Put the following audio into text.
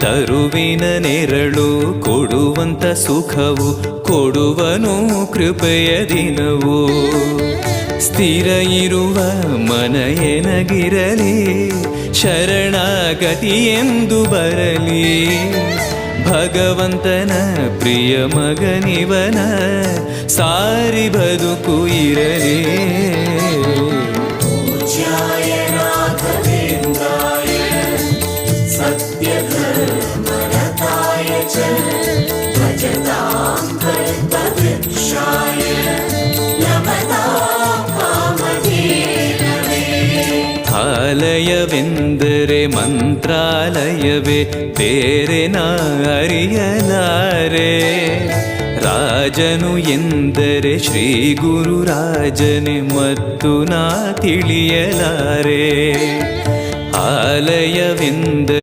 ತರುವಿನ ನೆರಳು ಕೊಡುವಂತ ಸುಖವು ಕೊಡುವನು ಕೃಪೆಯ ದಿನವು. ಸ್ಥಿರ ಇರುವ ಮನ ಎನಗಿರಲಿ ಶರಣಾಗತಿ ಎಂದು ಬರಲಿ. ಭಗವಂತನ ಪ್ರಿಯ ಮಗನಿವನ ಸಾರಿ ಬದುಕು ಇರಲಿ. ಆಲಯವೆಂದರೆ ಮಂತ್ರಾಲಯವೇ ಬೇರೆ ನಾ ಅರಿಯಲಾರೆ. ರಾಜನು ಎಂದರೆ ಶ್ರೀ ಗುರುರಾಜನೇ ಮತ್ತು ನಾ ತಿಳಿಯಲಾರೆ. ಆಲಯವೆಂದರೆ